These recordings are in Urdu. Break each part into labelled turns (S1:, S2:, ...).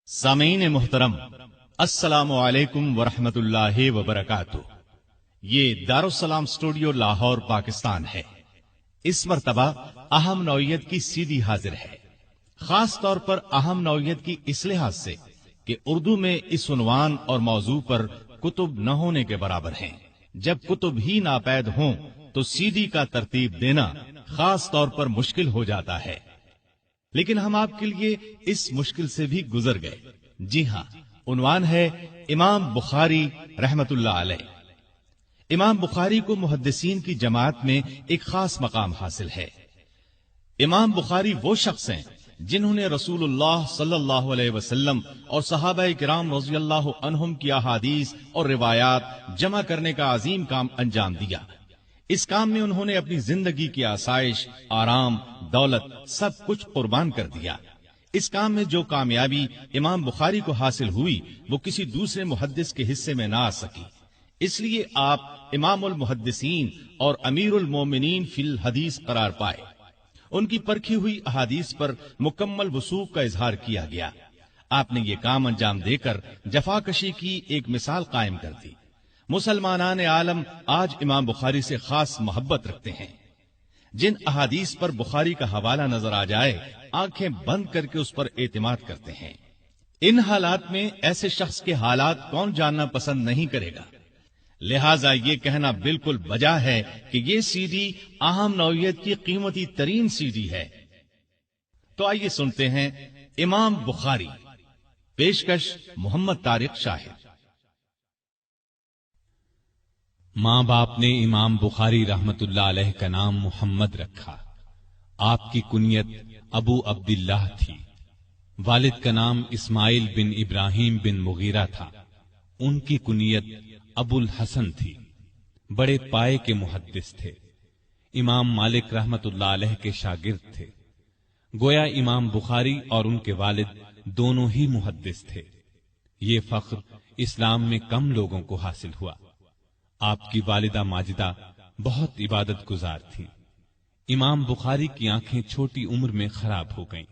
S1: سامعین محترم، السلام علیکم ورحمۃ اللہ وبرکاتہ۔ یہ دارالسلام اسٹوڈیو لاہور پاکستان ہے۔ اس مرتبہ اہم نوعیت کی سیدھی حاضر ہے، خاص طور پر اہم نوعیت کی اس لحاظ سے کہ اردو میں اس عنوان اور موضوع پر کتب نہ ہونے کے برابر ہیں۔ جب کتب ہی ناپید ہوں تو سیدھی کا ترتیب دینا خاص طور پر مشکل ہو جاتا ہے، لیکن ہم آپ کے لیے اس مشکل سے بھی گزر گئے۔ جی ہاں، عنوان ہے امام بخاری رحمت اللہ علیہ۔ امام بخاری کو محدثین کی جماعت میں ایک خاص مقام حاصل ہے۔ امام بخاری وہ شخص ہیں جنہوں نے رسول اللہ صلی اللہ علیہ وسلم اور صحابہ کرام رضی اللہ عنہم کی احادیث اور روایات جمع کرنے کا عظیم کام انجام دیا۔ اس کام میں انہوں نے اپنی زندگی کی آسائش، آرام، دولت سب کچھ قربان کر دیا۔ اس کام میں جو کامیابی امام بخاری کو حاصل ہوئی وہ کسی دوسرے محدث کے حصے میں نہ آ سکی، اس لیے آپ امام المحدثین اور امیر المومنین فی الحدیث قرار پائے۔ ان کی پرکھی ہوئی احادیث پر مکمل وثوق کا اظہار کیا گیا۔ آپ نے یہ کام انجام دے کر جفاکشی کی ایک مثال قائم کر دی۔ مسلمانان عالم آج امام بخاری سے خاص محبت رکھتے ہیں۔ جن احادیث پر بخاری کا حوالہ نظر آ جائے آنکھیں بند کر کے اس پر اعتماد کرتے ہیں۔ ان حالات میں ایسے شخص کے حالات کون جاننا پسند نہیں کرے گا؟ لہذا یہ کہنا بالکل بجا ہے کہ یہ سی ڈی اہم نوعیت کی قیمتی ترین سی ڈی ہے۔ تو آئیے سنتے ہیں امام بخاری، پیشکش محمد طارق شاہد۔
S2: ماں باپ نے امام بخاری رحمت اللہ علیہ کا نام محمد رکھا۔ آپ کی کنیت ابو عبداللہ تھی۔ والد کا نام اسماعیل بن ابراہیم بن مغیرہ تھا۔ ان کی کنیت ابو الحسن تھی۔ بڑے پائے کے محدث تھے۔ امام مالک رحمت اللہ علیہ کے شاگرد تھے۔ گویا امام بخاری اور ان کے والد دونوں ہی محدث تھے۔ یہ فخر اسلام میں کم لوگوں کو حاصل ہوا۔ آپ کی والدہ ماجدہ بہت عبادت گزار تھی۔ امام بخاری کی آنکھیں چھوٹی عمر میں خراب ہو گئیں۔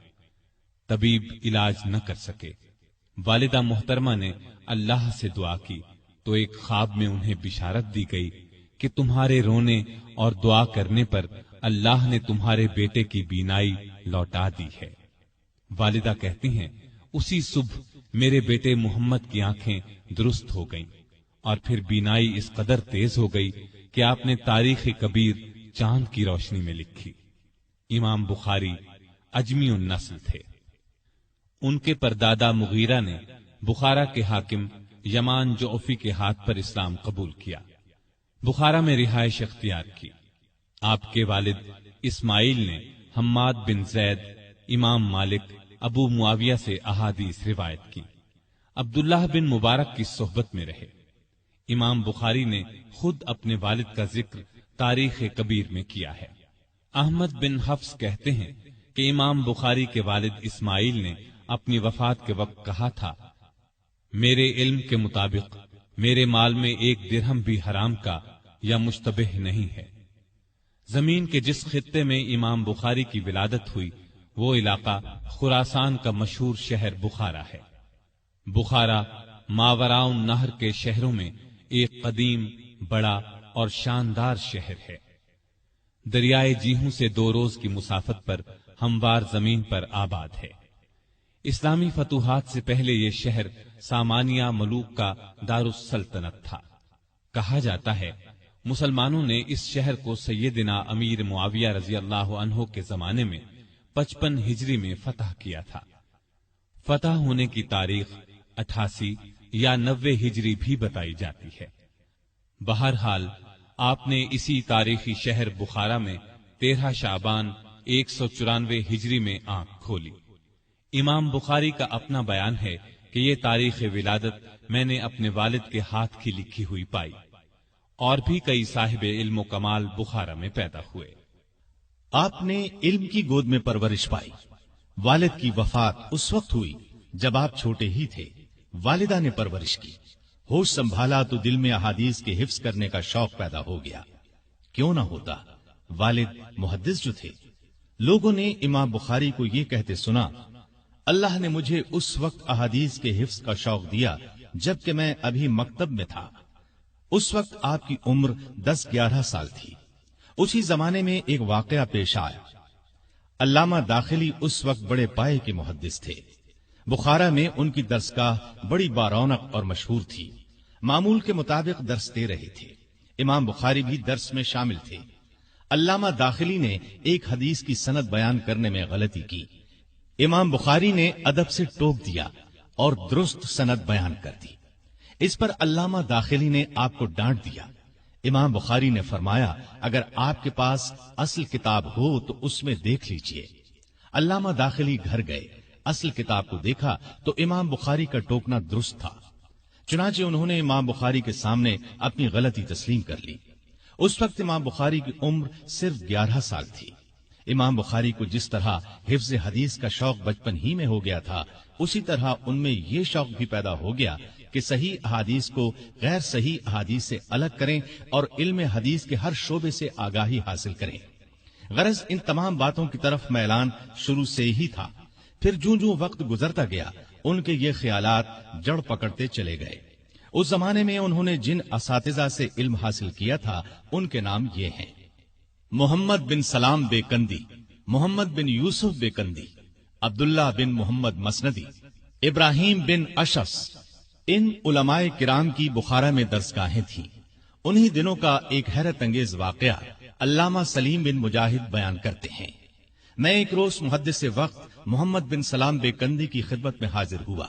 S2: طبیب علاج نہ کر سکے۔ والدہ محترمہ نے اللہ سے دعا کی تو ایک خواب میں انہیں بشارت دی گئی کہ تمہارے رونے اور دعا کرنے پر اللہ نے تمہارے بیٹے کی بینائی لوٹا دی ہے۔ والدہ کہتی ہیں اسی صبح میرے بیٹے محمد کی آنکھیں درست ہو گئیں اور پھر بینائی اس قدر تیز ہو گئی کہ آپ نے تاریخ کبیر چاند کی روشنی میں لکھی۔ امام بخاری اجمی النسل تھے۔ ان کے پردادا مغیرہ نے بخارا کے حاکم یمان جعفی کے ہاتھ پر اسلام قبول کیا، بخارا میں رہائش اختیار کی۔ آپ کے والد اسماعیل نے حماد بن زید، امام مالک، ابو معاویہ سے احادیث روایت کی۔ عبداللہ بن مبارک کی صحبت میں رہے۔ امام بخاری نے خود اپنے والد کا ذکر تاریخ کبیر میں کیا ہے۔ احمد بن حفص کہتے ہیں کہ امام بخاری کے والد اسماعیل نے اپنی وفات کے وقت کہا تھا، میرے علم کے مطابق میرے مال میں ایک درہم بھی حرام کا یا مشتبہ نہیں ہے۔ زمین کے جس خطے میں امام بخاری کی ولادت ہوئی وہ علاقہ خراسان کا مشہور شہر بخارا ہے۔ بخارا ماوراء النہر کے شہروں میں ایک قدیم، بڑا اور شاندار شہر ہے۔ دریائے جیہوں سے 2 روز کی مسافت پر ہموار زمین پر آباد ہے۔ اسلامی فتوحات سے پہلے یہ شہر سامانیہ ملوک کا دارالسلطنت تھا۔ کہا جاتا ہے مسلمانوں نے اس شہر کو سیدنا امیر معاویہ رضی اللہ عنہ کے زمانے میں 55 ہجری میں فتح کیا تھا۔ فتح ہونے کی تاریخ 88 یا 90 ہجری بھی بتائی جاتی ہے۔ بہرحال آپ نے اسی تاریخی شہر بخارا میں 13 شعبان 194 ہجری میں آنکھ کھولی۔ امام بخاری کا اپنا بیان ہے کہ یہ تاریخ ولادت میں نے اپنے والد کے ہاتھ کی لکھی ہوئی پائی۔ اور بھی کئی صاحب علم و کمال بخارا میں پیدا ہوئے۔
S1: آپ نے علم کی گود میں پرورش پائی۔ والد کی وفات اس وقت ہوئی جب آپ چھوٹے ہی تھے۔ والدہ نے پرورش کی، ہوش سنبھالا تو دل میں احادیث کے حفظ کرنے کا شوق پیدا ہو گیا۔ کیوں نہ ہوتا، والد محدث جو تھے۔ لوگوں نے امام بخاری کو یہ کہتے سنا، اللہ نے مجھے اس وقت احادیث کے حفظ کا شوق دیا جبکہ میں ابھی مکتب میں تھا۔ اس وقت آپ کی عمر 10-11 سال تھی۔ اسی زمانے میں ایک واقعہ پیش آیا۔ علامہ داخلی اس وقت بڑے پائے کے محدث تھے۔ بخارا میں ان کی درسگاہ بڑی بارونق اور مشہور تھی۔ معمول کے مطابق درس دے رہے تھے۔ امام بخاری بھی درس میں شامل تھے۔ علامہ داخلی نے ایک حدیث کی سند بیان کرنے میں غلطی کی۔ امام بخاری نے ادب سے ٹوک دیا اور درست سند بیان کر دی۔ اس پر علامہ داخلی نے آپ کو ڈانٹ دیا۔ امام بخاری نے فرمایا، اگر آپ کے پاس اصل کتاب ہو تو اس میں دیکھ لیجئے۔ علامہ داخلی گھر گئے، اصل کتاب کو دیکھا تو امام بخاری کا ٹوکنا درست تھا۔ چنانچہ انہوں نے امام بخاری کے سامنے اپنی غلطی تسلیم کر لی۔ اس وقت امام بخاری کی عمر صرف 11 سال تھی۔ امام بخاری کو جس طرح حفظ حدیث کا شوق بچپن ہی میں ہو گیا تھا، اسی طرح ان میں یہ شوق بھی پیدا ہو گیا کہ صحیح احادیث کو غیر صحیح احادیث سے الگ کریں اور علم حدیث کے ہر شعبے سے آگاہی حاصل کریں۔ غرض ان تمام باتوں کی طرف میلان شروع سے ہی تھا۔ پھر جوں جوں وقت گزرتا گیا ان کے یہ خیالات جڑ پکڑتے چلے گئے۔ اس زمانے میں انہوں نے جن اساتذہ سے علم حاصل کیا تھا ان کے نام یہ ہیں: محمد بن سلام بیکندی، محمد بن یوسف بیکندی، عبداللہ بن محمد مسندی، ابراہیم بن اشعث۔ ان علماء کرام کی بخارا میں درسگاہیں تھیں۔ انہی دنوں کا ایک حیرت انگیز واقعہ علامہ سلیم بن مجاہد بیان کرتے ہیں۔ میں ایک روز محدث وقت محمد بن سلام بیکندی کی خدمت میں حاضر ہوا۔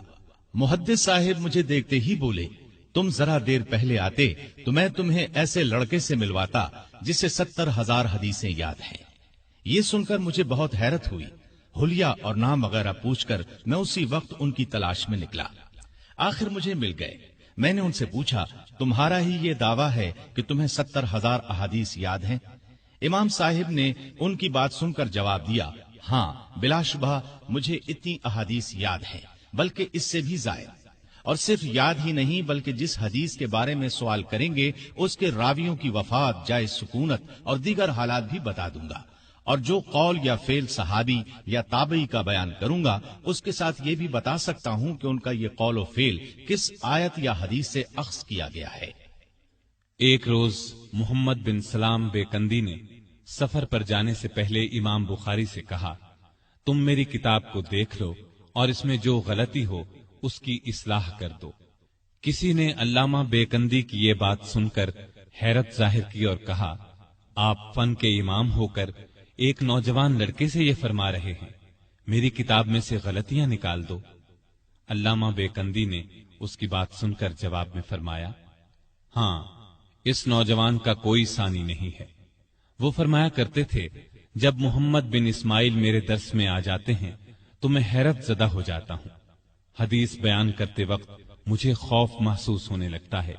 S1: محدث صاحب مجھے دیکھتے ہی بولے، تم ذرا دیر پہلے آتے تو میں تمہیں ایسے لڑکے سے ملواتا جسے 70,000 حدیثیں یاد ہیں۔ یہ سن کر مجھے بہت حیرت ہوئی۔ حلیہ اور نام وغیرہ پوچھ کر میں اسی وقت ان کی تلاش میں نکلا۔ آخر مجھے مل گئے۔ میں نے ان سے پوچھا، تمہارا ہی یہ دعویٰ ہے کہ تمہیں 70,000 احادیث یاد ہیں؟ امام صاحب نے ان کی بات سن کر جواب دیا، ہاں بلا شبہ مجھے اتنی احادیث یاد ہیں، بلکہ اس سے بھی زائد۔ اور صرف یاد ہی نہیں بلکہ جس حدیث کے بارے میں سوال کریں گے اس کے راویوں کی وفات، جائے سکونت اور دیگر حالات بھی بتا دوں گا، اور جو قول یا فعل صحابی یا تابعی کا بیان کروں گا اس کے ساتھ یہ بھی بتا سکتا ہوں کہ ان کا یہ قول و فعل کس آیت یا حدیث سے اخذ کیا گیا ہے۔
S2: ایک روز محمد بن سلام بیکندی نے سفر پر جانے سے پہلے امام بخاری سے کہا، تم میری کتاب کو دیکھ لو اور اس میں جو غلطی ہو اس کی اصلاح کر دو۔ کسی نے علامہ بیکندی کی یہ بات سن کر حیرت ظاہر کی اور کہا، آپ فن کے امام ہو کر ایک نوجوان لڑکے سے یہ فرما رہے ہیں، میری کتاب میں سے غلطیاں نکال دو۔ علامہ بیکندی نے اس کی بات سن کر جواب میں فرمایا، ہاں اس نوجوان کا کوئی ثانی نہیں ہے۔ وہ فرمایا کرتے تھے، جب محمد بن اسماعیل میرے درس میں آ جاتے ہیں تو میں حیرت زدہ ہو جاتا ہوں۔ حدیث بیان کرتے وقت مجھے خوف محسوس ہونے لگتا ہے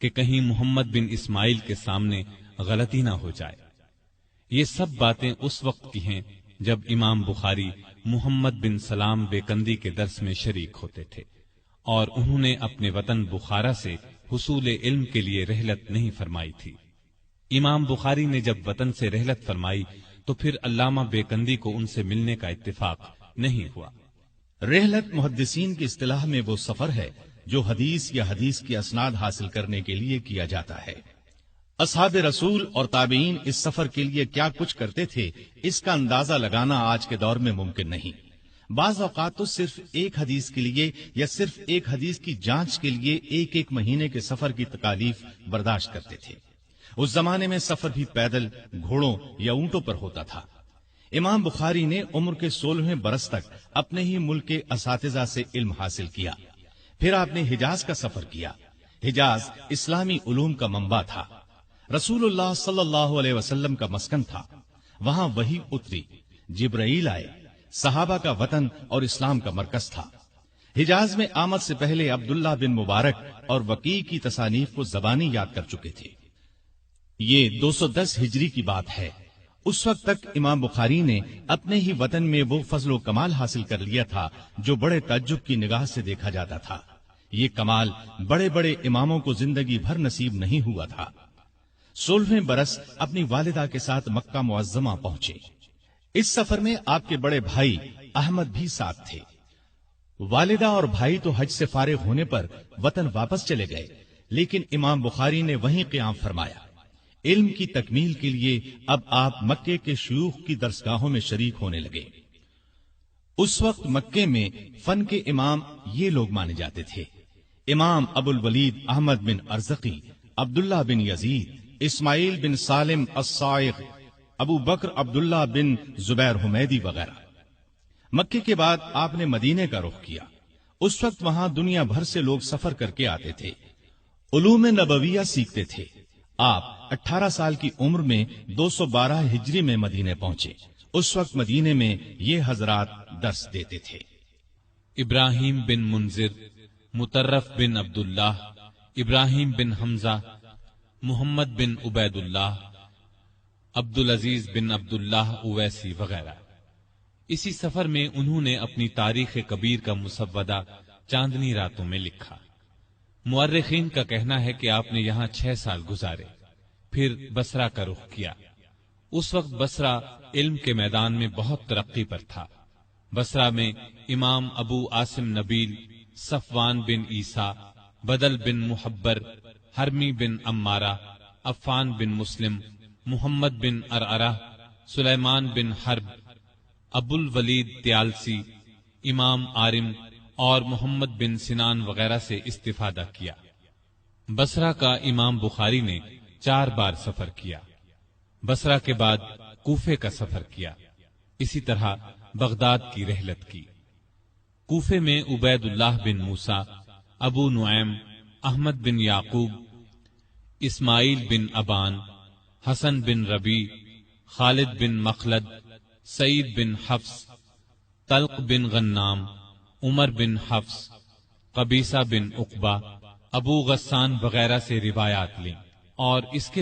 S2: کہ کہیں محمد بن اسماعیل کے سامنے غلطی نہ ہو جائے۔ یہ سب باتیں اس وقت کی ہیں جب امام بخاری محمد بن سلام بیکندی کے درس میں شریک ہوتے تھے، اور انہوں نے اپنے وطن بخارا سے حصول علم کے لیے رحلت نہیں فرمائی تھی۔ امام بخاری نے جب وطن سے رحلت فرمائی تو پھر علامہ بیکندی کو ان سے ملنے کا اتفاق نہیں ہوا۔
S1: رحلت محدثین کی اصطلاح میں وہ سفر ہے جو حدیث یا حدیث کی اسناد حاصل کرنے کے لیے کیا جاتا ہے۔ اصحاب رسول اور تابعین اس سفر کے لیے کیا کچھ کرتے تھے اس کا اندازہ لگانا آج کے دور میں ممکن نہیں۔ بعض اوقات تو صرف ایک حدیث کے لیے یا صرف ایک حدیث کی جانچ کے لیے ایک ایک مہینے کے سفر کی تکالیف برداشت کرتے تھے۔ اس زمانے میں سفر بھی پیدل، گھوڑوں یا اونٹوں پر ہوتا تھا۔ امام بخاری نے عمر کے 16ویں برس تک اپنے ہی ملک کے اساتذہ سے علم حاصل کیا۔ پھر آپ نے حجاز کا سفر کیا۔ حجاز اسلامی علوم کا منبع تھا، رسول اللہ صلی اللہ علیہ وسلم کا مسکن تھا۔ وہاں وحی اتری، جبرائیل آئے، صحابہ کا وطن اور اسلام کا مرکز تھا۔ حجاز میں آمد سے پہلے عبداللہ بن مبارک اور وقیع کی تصانیف کو زبانی یاد کر چکے تھے۔ یہ 210 ہجری کی بات ہے۔ اس وقت تک امام بخاری نے اپنے ہی وطن میں وہ فضل و کمال حاصل کر لیا تھا جو بڑے تعجب کی نگاہ سے دیکھا جاتا تھا۔ یہ کمال بڑے بڑے اماموں کو زندگی بھر نصیب نہیں ہوا تھا۔ 16ویں برس اپنی والدہ کے ساتھ مکہ معظمہ پہنچے۔ اس سفر میں آپ کے بڑے بھائی احمد بھی ساتھ تھے۔ والدہ اور بھائی تو حج سے فارغ ہونے پر وطن واپس چلے گئے، لیکن امام بخاری نے وہیں قیام فرمایا۔ علم کی تکمیل کے لیے اب آپ مکے کے شیوخ کی درسگاہوں میں شریک ہونے لگے۔ اس وقت مکے میں فن کے امام یہ لوگ مانے جاتے تھے: امام ابو الولید احمد بن ارزقی، عبداللہ بن یزید، اسماعیل بن سالم الصائغ، ابو بکر عبداللہ بن زبیر حمیدی وغیرہ۔ مکے کے بعد آپ نے مدینے کا رخ کیا۔ اس وقت وہاں دنیا بھر سے لوگ سفر کر کے آتے تھے، علوم نبویہ سیکھتے تھے۔ آپ 18 سال کی عمر میں 212 ہجری میں مدینے پہنچے۔ اس وقت مدینے میں یہ حضرات درس دیتے تھے:
S2: ابراہیم بن منذر، مطرف بن عبداللہ، ابراہیم بن حمزہ، محمد بن عبید اللہ، عبدالعزیز بن عبداللہ اویسی وغیرہ۔ اسی سفر میں انہوں نے اپنی تاریخ کبیر کا مسودہ چاندنی راتوں میں لکھا۔ مورخین کا کہنا ہے کہ آپ نے یہاں 6 سال گزارے، پھر بصرہ کا رخ کیا۔ اس وقت بصرہ علم کے میدان میں بہت ترقی پر تھا۔ بصرہ میں امام ابو عاصم نبیل، صفوان بن عیسیٰ، بدل بن محبر، حرمی بن عمارہ، عفان بن مسلم، محمد بن ارعرہ، سلیمان بن حرب، ابو الولید تیالسی، امام عارم اور محمد بن سنان وغیرہ سے استفادہ کیا۔ بصرہ کا امام بخاری نے 4 بار سفر کیا۔ بصرہ کے بعد کوفے کا سفر کیا، اسی طرح بغداد کی رحلت کی۔ کوفے میں عبید اللہ بن موسیٰ، ابو نعیم، احمد بن یعقوب، اسماعیل بن ابان، حسن بن ربیع، خالد بن مخلد، سعید بن حفص، طلق بن غنام، عمر بن حفص، قبیصہ بن عقبہ، ابو غسان وغیرہ سے روایات لیں، اور اس کے بعد